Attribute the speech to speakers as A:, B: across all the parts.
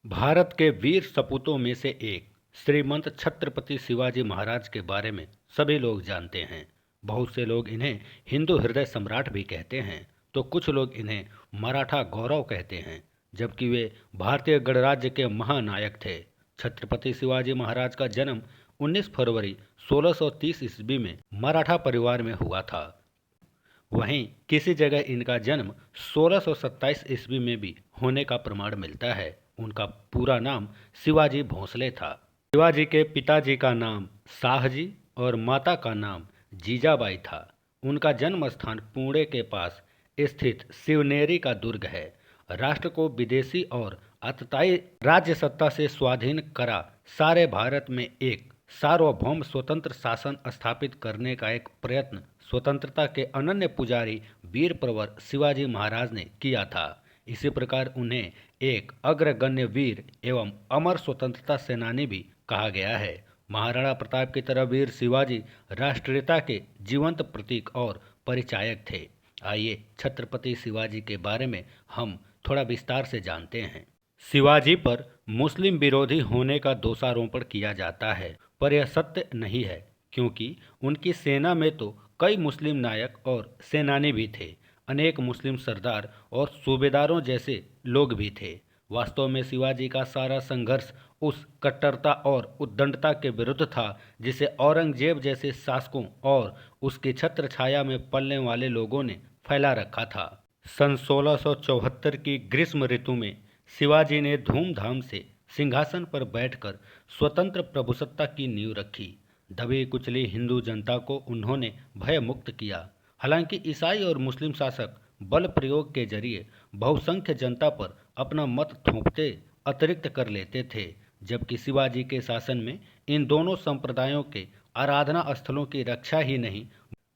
A: भारत के वीर सपूतों में से एक श्रीमंत छत्रपति शिवाजी महाराज के बारे में सभी लोग जानते हैं। बहुत से लोग इन्हें हिंदू हृदय सम्राट भी कहते हैं, तो कुछ लोग इन्हें मराठा गौरव कहते हैं, जबकि वे भारतीय गणराज्य के महानायक थे। छत्रपति शिवाजी महाराज का जन्म 19 फरवरी 1630 ईस्वी में मराठा परिवार में हुआ था। वहीं किसी जगह इनका जन्म 1627 ईस्वी में भी होने का प्रमाण मिलता है। उनका पूरा नाम शिवाजी भोंसले था। शिवाजी के पिताजी का नाम शाहजी और माता का नाम जीजाबाई था। उनका जन्म स्थान पुणे के पास स्थित शिवनेरी का दुर्ग है। राष्ट्र को विदेशी और अस्थायी राज्य सत्ता से स्वाधीन करा सारे भारत में एक सार्वभौम स्वतंत्र शासन स्थापित करने का एक प्रयत्न स्वतंत्रता के अनन्य पुजारी वीर प्रवर शिवाजी महाराज ने किया था। इसी प्रकार उन्हें एक अग्रगण्य वीर एवं अमर स्वतंत्रता सेनानी भी कहा गया है। महाराणा प्रताप की तरह वीर शिवाजी राष्ट्रीयता के जीवंत प्रतीक और परिचायक थे। आइए छत्रपति शिवाजी के बारे में हम थोड़ा विस्तार से जानते हैं। शिवाजी पर मुस्लिम विरोधी होने का दोषारोपण किया जाता है, पर यह सत्य नहीं है, क्योंकि उनकी सेना में तो कई मुस्लिम नायक और सेनानी भी थे। अनेक मुस्लिम सरदार और सूबेदारों जैसे लोग भी थे। वास्तव में शिवाजी का सारा संघर्ष उस कट्टरता और उद्दंडता के विरुद्ध था जिसे औरंगजेब जैसे शासकों और उसकी छत्र छाया में पलने वाले लोगों ने फैला रखा था। सन 1674 की ग्रीष्म ऋतु में शिवाजी ने धूमधाम से सिंहासन पर बैठकर स्वतंत्र प्रभुसत्ता की नींव रखी। दबी कुचली हिंदू जनता को उन्होंने भय मुक्त किया। हालांकि ईसाई और मुस्लिम शासक बल प्रयोग के जरिए बहुसंख्य जनता पर अपना मत थोपते अतिरिक्त कर लेते थे, जबकि शिवाजी के शासन में इन दोनों संप्रदायों के आराधना स्थलों की रक्षा ही नहीं,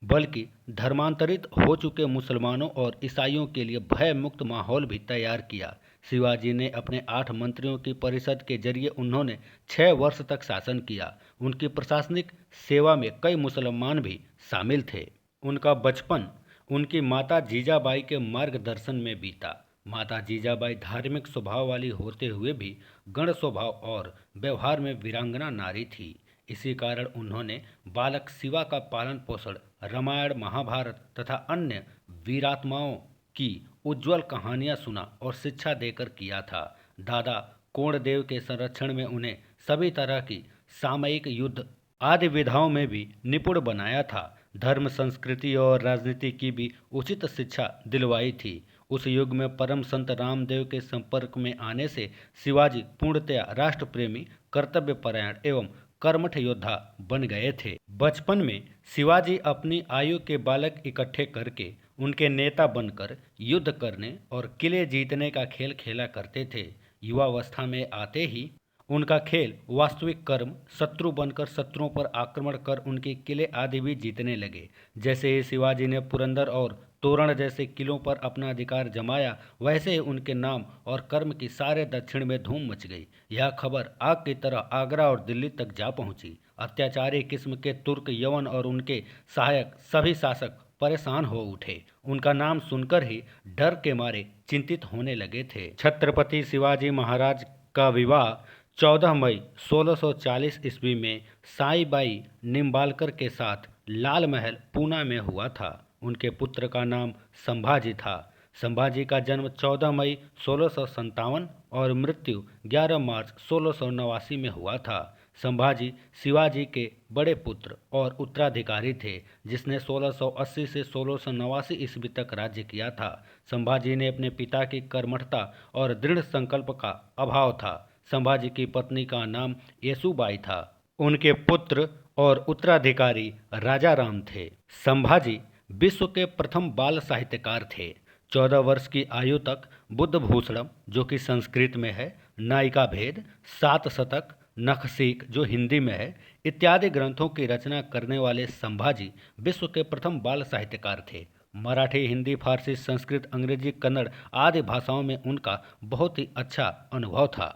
A: बल्कि धर्मांतरित हो चुके मुसलमानों और ईसाइयों के लिए भय मुक्त माहौल भी तैयार किया। शिवाजी ने अपने 8 मंत्रियों की परिषद के जरिए उन्होंने 6 वर्ष तक शासन किया। उनकी प्रशासनिक सेवा में कई मुसलमान भी शामिल थे। उनका बचपन उनकी माता जीजाबाई के मार्गदर्शन में बीता। माता जीजाबाई धार्मिक स्वभाव वाली होते हुए भी गण स्वभाव और व्यवहार में वीरांगना नारी थी। इसी कारण उन्होंने बालक शिवा का पालन पोषण रामायण, महाभारत तथा अन्य वीरात्माओं की उज्जवल कहानियां सुना और शिक्षा देकर किया था। दादा कोणदेव के संरक्षण में उन्हें सभी तरह की सामयिक युद्ध आदि विधाओं में भी निपुण बनाया था। धर्म, संस्कृति और राजनीति की भी उचित शिक्षा दिलवाई थी। उस युग में परम संत रामदेव के संपर्क में आने से शिवाजी पूर्णतया राष्ट्र प्रेमी, कर्तव्यपरायण एवं कर्मठ योद्धा बन गए थे। बचपन में शिवाजी अपनी आयु के बालक इकट्ठे करके उनके नेता बनकर युद्ध करने और किले जीतने का खेल खेला करते थे। युवावस्था में आते ही उनका खेल वास्तविक कर्म शत्रु बनकर शत्रुओं पर आक्रमण कर उनके किले आदि भी जीतने लगे। जैसे ही शिवाजी ने पुरंदर और तोरण जैसे किलों पर अपना अधिकार जमाया, वैसे ही उनके नाम और कर्म की सारे दक्षिण में धूम मच गई। यह खबर आग की तरह आगरा और दिल्ली तक जा पहुंची। अत्याचारी किस्म के तुर्क, यवन और उनके सहायक सभी शासक परेशान हो उठे। उनका नाम सुनकर ही डर के मारे चिंतित होने लगे थे। छत्रपति शिवाजी महाराज का विवाह 14 मई 1640 ईस्वी में साईबाई निम्बालकर के साथ लाल महल, पूना में हुआ था। उनके पुत्र का नाम संभाजी था। संभाजी का जन्म 14 मई 1657 और मृत्यु 11 मार्च 1689 में हुआ था। संभाजी शिवाजी के बड़े पुत्र और उत्तराधिकारी थे, जिसने 1680 से 1689 ईस्वी तक राज्य किया था। संभाजी ने अपने पिता की कर्मठता और दृढ़ संकल्प का अभाव था। संभाजी की पत्नी का नाम येसुबाई था। उनके पुत्र और उत्तराधिकारी राजा राम थे। संभाजी विश्व के प्रथम बाल साहित्यकार थे। 14 वर्ष की आयु तक बुद्ध भूषणम, जो कि संस्कृत में है, नायिका भेद, 7 शतक, नखसीक, जो हिंदी में है, इत्यादि ग्रंथों की रचना करने वाले संभाजी विश्व के प्रथम बाल साहित्यकार थे। मराठी, हिंदी, फारसी, संस्कृत, अंग्रेजी, कन्नड़ आदि भाषाओं में उनका बहुत ही अच्छा अनुभव था।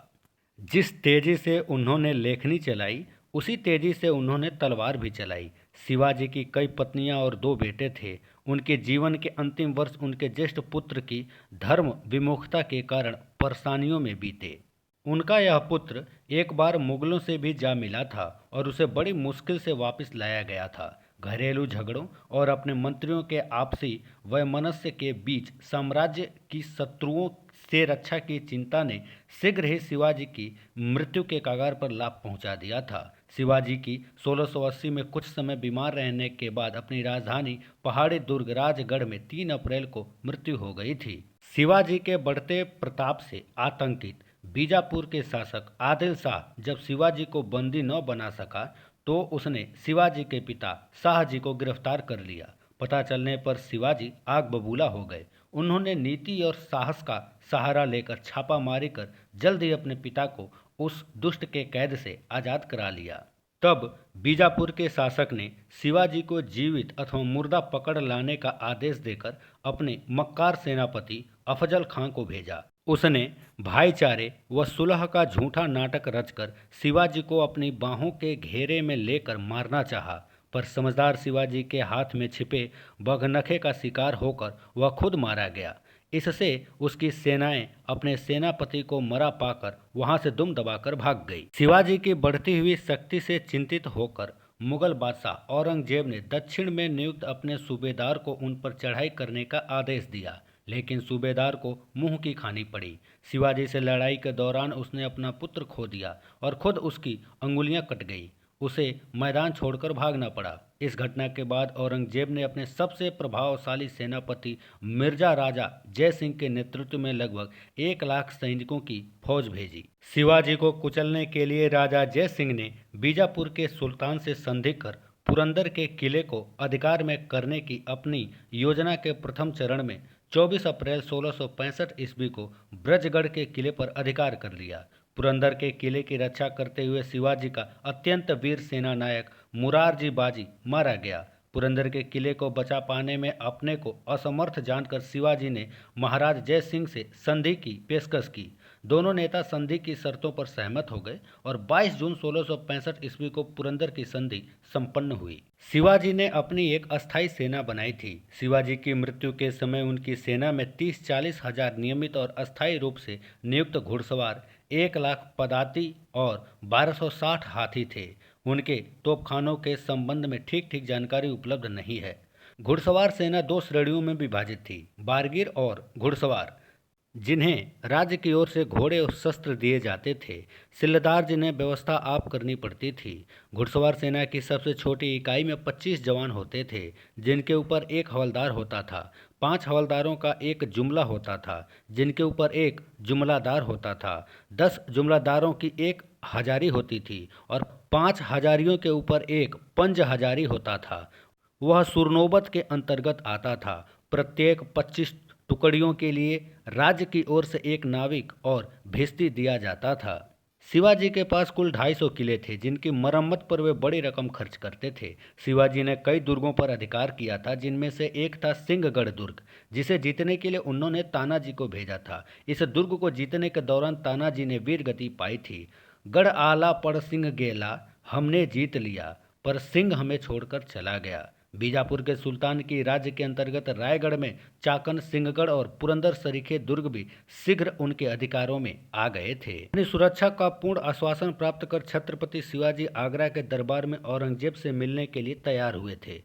A: जिस तेजी से उन्होंने लेखनी चलाई, उसी तेजी से उन्होंने तलवार भी चलाई। शिवाजी की कई पत्नियां और 2 बेटे थे। उनके जीवन के अंतिम वर्ष उनके ज्येष्ठ पुत्र की धर्म विमुखता के कारण परेशानियों में बीते। उनका यह पुत्र एक बार मुगलों से भी जा मिला था और उसे बड़ी मुश्किल से वापस लाया गया था। घरेलू झगड़ों और अपने मंत्रियों के आपसी वैमनस्य के बीच साम्राज्य की शत्रुओं से रक्षा की चिंता ने शीघ्र ही शिवाजी की मृत्यु के कगार पर लाभ पहुंचा दिया था। शिवाजी की 1680 में कुछ समय बीमार रहने के बाद अपनी राजधानी पहाड़ी दुर्ग राजगढ़ में 3 अप्रैल को मृत्यु हो गई थी। शिवाजी के बढ़ते प्रताप से आतंकित बीजापुर के शासक आदिल शाह जब शिवाजी को बंदी न बना सका तो उसने शिवाजी के पिता शाहजी को गिरफ्तार कर लिया। पता चलने पर शिवाजी आग बबूला हो गए। उन्होंने नीति और साहस का सहारा लेकर छापामारी कर जल्द ही अपने पिता को उस दुष्ट के कैद से आज़ाद करा लिया। तब बीजापुर के शासक ने शिवाजी को जीवित अथवा मुर्दा पकड़ लाने का आदेश देकर अपने मक्कार सेनापति अफजल खां को भेजा। उसने भाईचारे व सुलह का झूठा नाटक रचकर शिवाजी को अपनी बाहों के घेरे में लेकर मारना चाहा, पर समझदार शिवाजी के हाथ में छिपे बगनखे का शिकार होकर वह खुद मारा गया। इससे उसकी सेनाएं अपने सेनापति को मरा पाकर वहां से दुम दबाकर भाग गई। शिवाजी की बढ़ती हुई शक्ति से चिंतित होकर मुगल बादशाह औरंगजेब ने दक्षिण में नियुक्त अपने सूबेदार को उन पर चढ़ाई करने का आदेश दिया, लेकिन सूबेदार को मुंह की खानी पड़ी। शिवाजी से लड़ाई के दौरान उसने अपना पुत्र खो दिया और खुद उसकी अंगुलियां कट गई। उसे मैदान छोड़कर भागना पड़ा। इस घटना के बाद औरंगजेब ने अपने सबसे प्रभावशाली सेनापति मिर्जा राजा जय सिंह के नेतृत्व में लगभग 1 लाख सैनिकों की फौज भेजी। शिवाजी को कुचलने के लिए राजा जय सिंह ने बीजापुर के सुल्तान से संधि कर पुरंदर के किले को अधिकार में करने की अपनी योजना के प्रथम चरण में 24 अप्रैल 1665 ईस्वी को ब्रजगढ़ के किले पर अधिकार कर लिया। पुरंदर के किले की रक्षा करते हुए शिवाजी का अत्यंत वीर सेना नायक मुरारजी बाजी मारा गया। पुरंदर के किले को बचा पाने में अपने को असमर्थ जानकर शिवाजी ने महाराज जय सिंह से संधि की पेशकश की। दोनों नेता संधि की शर्तों पर सहमत हो गए और 22 जून 1665 ईस्वी को पुरंदर की संधि संपन्न हुई। शिवाजी ने अपनी एक अस्थायी सेना बनाई थी। शिवाजी की मृत्यु के समय उनकी सेना में 30-40 हजार नियमित और अस्थायी रूप से नियुक्त घुड़सवार, 1 लाख पदाती और 1260 हाथी थे। उनके तोपखानों के संबंध में ठीक ठीक जानकारी उपलब्ध नहीं है। घुड़सवार सेना 2 श्रेणियों में विभाजित थी, बारगीर और घुड़सवार, जिन्हें राज्य की ओर से घोड़े और शस्त्र दिए जाते थे। सिल्लदार जिन्हें व्यवस्था आप करनी पड़ती थी। घुड़सवार सेना की सबसे छोटी इकाई में 25 जवान होते थे, जिनके ऊपर 1 हवलदार होता था। 5 हवलदारों का एक जुमला होता था, जिनके ऊपर 1 जुमलादार होता था। 10 जुमलादारों की 1 हजारी होती थी और 5 हजारियों के ऊपर 1 पंज हजारी होता था। वह सुरनौबत के अंतर्गत आता था। प्रत्येक 25 टुकड़ियों के लिए राज्य की ओर से 1 नाविक और भिस्ती दिया जाता था। शिवाजी के पास कुल 250 किले थे, जिनकी मरम्मत पर वे बड़ी रकम खर्च करते थे। शिवाजी ने कई दुर्गों पर अधिकार किया था, जिनमें से एक था सिंहगढ़ दुर्ग, जिसे जीतने के लिए उन्होंने तानाजी को भेजा था। इस दुर्ग को जीतने के दौरान तानाजी ने वीर गति पाई थी। गढ़ आला पड़ सिंह गेला, हमने जीत लिया, पर सिंह हमें छोड़कर चला गया। बीजापुर के सुल्तान की राज्य के अंतर्गत रायगढ़ में चाकन, सिंहगढ़ और पुरंदर सरीखे दुर्ग भी शीघ्र उनके अधिकारों में आ गए थे। अपनी सुरक्षा का पूर्ण आश्वासन प्राप्त कर छत्रपति शिवाजी आगरा के दरबार में औरंगजेब से मिलने के लिए तैयार हुए थे।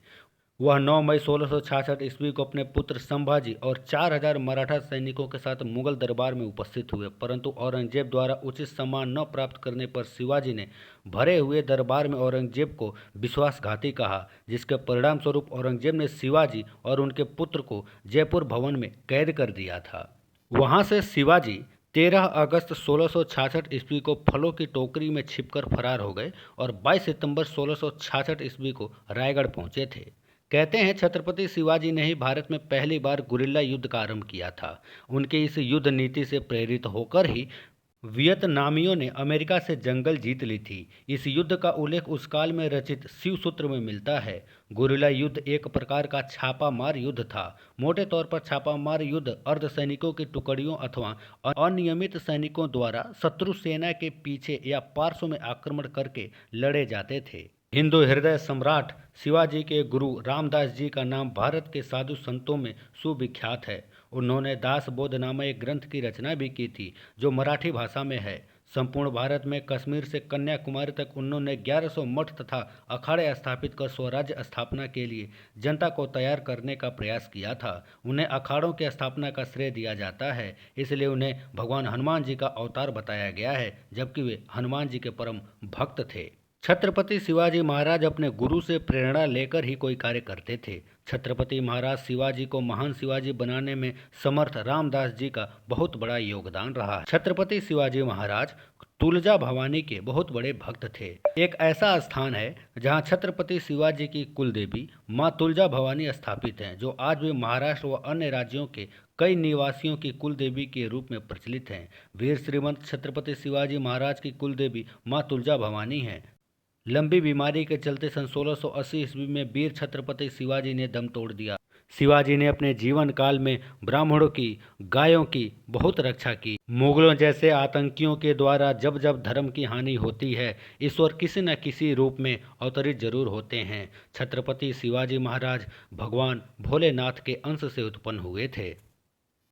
A: वह 9 मई 1666 ईस्वी को अपने पुत्र संभाजी और 4000 मराठा सैनिकों के साथ मुगल दरबार में उपस्थित हुए, परंतु औरंगजेब द्वारा उचित सम्मान न प्राप्त करने पर शिवाजी ने भरे हुए दरबार में औरंगजेब को विश्वासघाती कहा, जिसके परिणाम स्वरूप औरंगजेब ने शिवाजी और उनके पुत्र को जयपुर भवन में कैद कर दिया था। वहां से शिवाजी 13 अगस्त 1666 ईस्वी को फलों की टोकरी में छिपकर फरार हो गए और 22 सितंबर 1666 ईस्वी को रायगढ़ पहुंचे थे। कहते हैं छत्रपति शिवाजी ने ही भारत में पहली बार गुरिल्ला युद्ध का आरंभ किया था। उनके इस युद्ध नीति से प्रेरित होकर ही वियतनामियों ने अमेरिका से जंगल जीत ली थी। इस युद्ध का उल्लेख उस काल में रचित शिव सूत्र में मिलता है। गुरिल्ला युद्ध एक प्रकार का छापामार युद्ध था। मोटे तौर पर छापामार युद्ध अर्धसैनिकों की टुकड़ियों अथवा अनियमित सैनिकों द्वारा शत्रु सेना के पीछे या पार्श्व में आक्रमण करके लड़े जाते थे। हिंदू हृदय सम्राट शिवाजी के गुरु रामदास जी का नाम भारत के साधु संतों में सुविख्यात है। उन्होंने दासबोध नामक एक ग्रंथ की रचना भी की थी, जो मराठी भाषा में है। संपूर्ण भारत में कश्मीर से कन्याकुमारी तक उन्होंने 1100 मठ तथा अखाड़े स्थापित कर स्वराज्य स्थापना के लिए जनता को तैयार करने का प्रयास किया था। उन्हें अखाड़ों की स्थापना का श्रेय दिया जाता है, इसलिए उन्हें भगवान हनुमान जी का अवतार बताया गया है, जबकि वे हनुमान जी के परम भक्त थे। छत्रपति शिवाजी महाराज अपने गुरु से प्रेरणा लेकर ही कोई कार्य करते थे। छत्रपति महाराज शिवाजी को महान शिवाजी बनाने में समर्थ रामदास जी का बहुत बड़ा योगदान रहा है। छत्रपति शिवाजी महाराज तुलजा भवानी के बहुत बड़े भक्त थे। एक ऐसा स्थान है जहां छत्रपति शिवाजी की कुल देवी मां तुलजा भवानी स्थापित हैं, जो आज भी महाराष्ट्र व अन्य राज्यों के कई निवासियों की कुल देवी के रूप में प्रचलित हैं। वीर श्रीमंत छत्रपति शिवाजी महाराज की कुल देवी मां तुलजा भवानी है। लंबी बीमारी के चलते सन 1680 ईस्वी में वीर छत्रपति शिवाजी ने दम तोड़ दिया। शिवाजी ने अपने जीवन काल में ब्राह्मणों की, गायों की बहुत रक्षा की। मुगलों जैसे आतंकियों के द्वारा जब जब धर्म की हानि होती है, ईश्वर किसी न किसी रूप में अवतरित जरूर होते हैं। छत्रपति शिवाजी महाराज भगवान भोलेनाथ के अंश से उत्पन्न हुए थे।